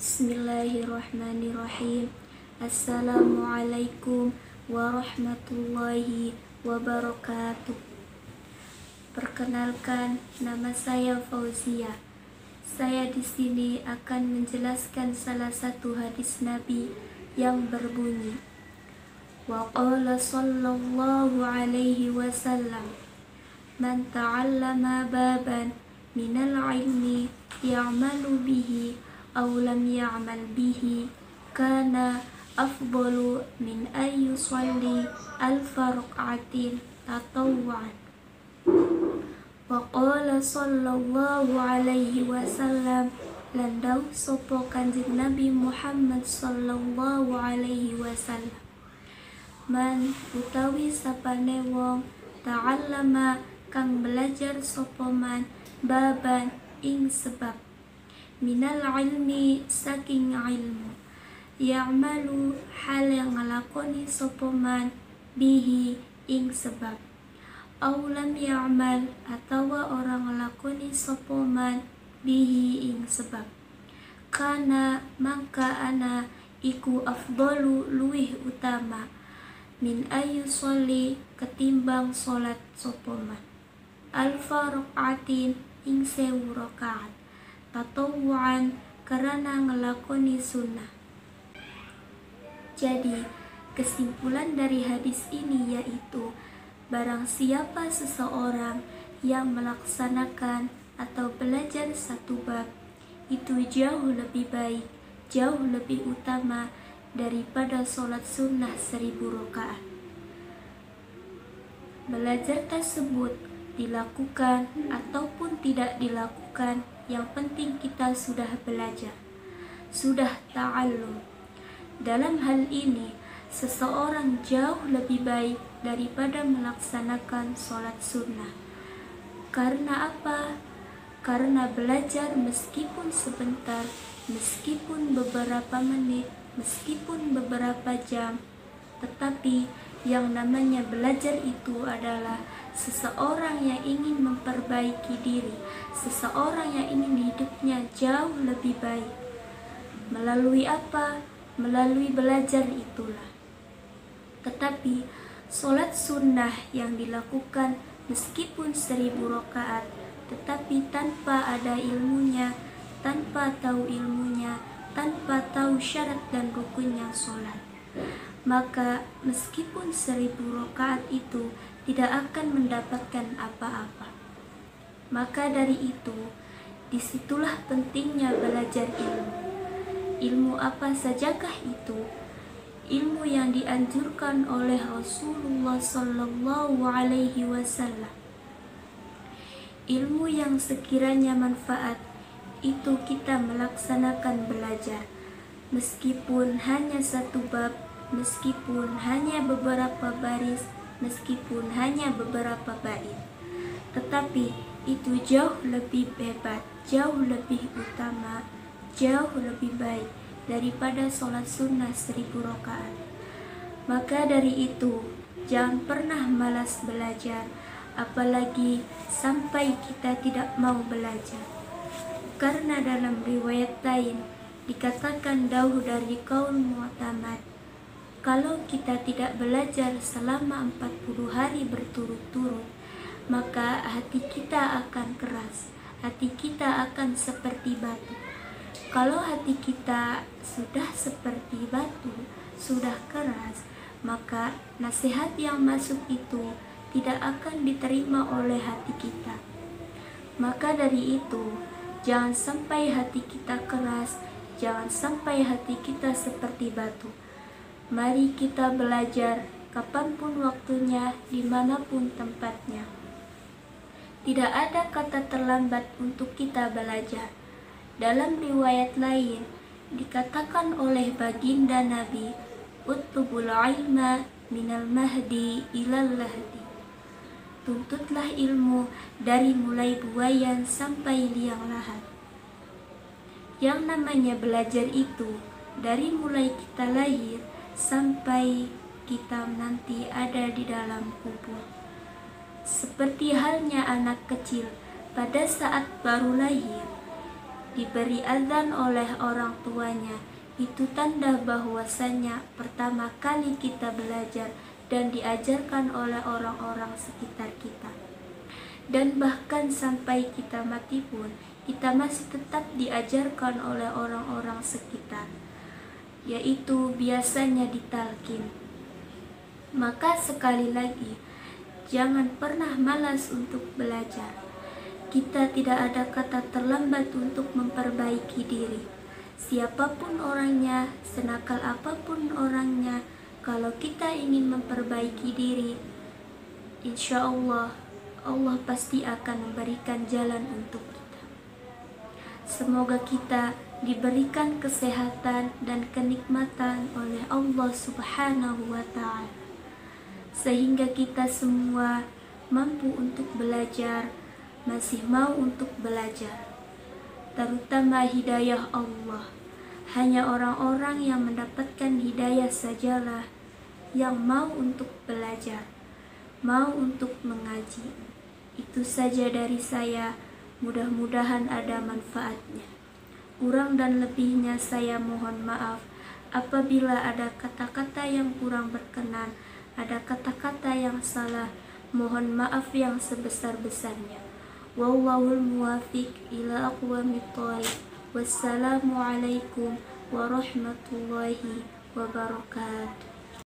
Bismillahirrahmanirrahim. Assalamualaikum warahmatullahi wabarakatuh. Perkenalkan, nama saya Fauzia. Saya di sini akan menjelaskan salah satu hadis Nabi yang berbunyi, wa qala sallallahu alaihi wasallam, man ta'allama baban minal ilmi ya'malu bihi aw lam ya'mal bihi kana afdalu min ay yusalli alfa rak'atin tatawwu'an. Wa qala sallallahu alaihi wasallam, lan dawuh sapa Kanjeng Nabi Muhammad sallallahu alaihi wasallam, man utawi sapane wong ta'allama kang belajar sapa man baban ing sebab minal ilmi saking ilmu ya'malu hal yang ngelakoni sapa man bihi ing sebab aw lam ya'mal atawa orang ngelakoni sapa man bihi ing sebab kana mangka ana iku afdalu luwih utama min ayu sholli ketimbang salat sapa man alfa rak'atin ing 1000 rakaat tatawwu'an karena ngelakoni sunnah. Jadi kesimpulan dari hadis ini yaitu, barang siapa seseorang yang melaksanakan atau belajar satu bab, itu jauh lebih baik, jauh lebih utama daripada sholat sunnah 1000 rakaat. Belajar tersebut dilakukan ataupun tidak dilakukan, yang penting kita sudah belajar, sudah ta'allum. Dalam hal ini, seseorang jauh lebih baik daripada melaksanakan sholat sunnah. Karena apa? Karena belajar meskipun sebentar, meskipun beberapa menit, meskipun beberapa jam, tetapi yang namanya belajar itu adalah seseorang yang ingin memperbaiki diri, seseorang yang ingin hidupnya jauh lebih baik. Melalui apa? Melalui belajar itulah. Tetapi sholat sunnah yang dilakukan meskipun 1000 rakaat, tetapi tanpa ada ilmunya, tanpa tahu ilmunya, tanpa tahu syarat dan rukunnya sholat, maka meskipun 1000 rakaat itu tidak akan mendapatkan apa-apa. Maka dari itu, disitulah pentingnya belajar ilmu. Ilmu apa sajakah itu? Ilmu yang dianjurkan oleh Rasulullah sallallahu alaihi wasallam. Ilmu yang sekiranya manfaat, itu kita melaksanakan belajar. Meskipun hanya satu bab, meskipun hanya beberapa baris, meskipun hanya beberapa bait, tetapi itu jauh lebih hebat, jauh lebih utama, jauh lebih baik daripada sholat sunnah 1000 rakaat. Maka dari itu, jangan pernah malas belajar, apalagi sampai kita tidak mau belajar. Karena dalam riwayat lain dikatakan dahulu dari kaul mu'tamad, kalau kita tidak belajar selama 40 hari berturut-turut, maka hati kita akan keras, hati kita akan seperti batu. Kalau hati kita sudah seperti batu, sudah keras, maka nasihat yang masuk itu tidak akan diterima oleh hati kita. Maka dari itu, jangan sampai hati kita keras, jangan sampai hati kita seperti batu. Mari kita belajar kapanpun waktunya, dimanapun tempatnya. Tidak ada kata terlambat untuk kita belajar. Dalam riwayat lain dikatakan oleh baginda Nabi, utlubul ilma minal mahdi ilal lahdi. Tuntutlah ilmu dari mulai buayan sampai liang lahat. Yang namanya belajar itu dari mulai kita lahir sampai kita nanti ada di dalam kubur. Seperti halnya anak kecil pada saat baru lahir, diberi azan oleh orang tuanya, itu tanda bahwasanya pertama kali kita belajar dan diajarkan oleh orang-orang sekitar kita. Dan bahkan sampai kita mati pun, kita masih tetap diajarkan oleh orang-orang sekitar, yaitu biasanya ditalkin. Maka sekali lagi, jangan pernah malas untuk belajar. Kita tidak ada kata terlambat untuk memperbaiki diri. Siapapun orangnya, senakal apapun orangnya, kalau kita ingin memperbaiki diri, insya Allah, Allah pasti akan memberikan jalan untuk kita. Semoga kita diberikan kesehatan dan kenikmatan oleh Allah Subhanahu wa Ta'ala, sehingga kita semua mampu untuk belajar, masih mau untuk belajar. Terutama hidayah Allah, hanya orang-orang yang mendapatkan hidayah sajalah yang mau untuk belajar, mau untuk mengaji. Itu saja dari saya, mudah-mudahan ada manfaatnya. Kurang dan lebihnya saya mohon maaf. Apabila ada kata-kata yang kurang berkenan, ada kata-kata yang salah, mohon maaf yang sebesar-besarnya. Wallahul muwafiq ila aqwamit thoriq. Wassalamualaikum warahmatullahi wabarakatuh.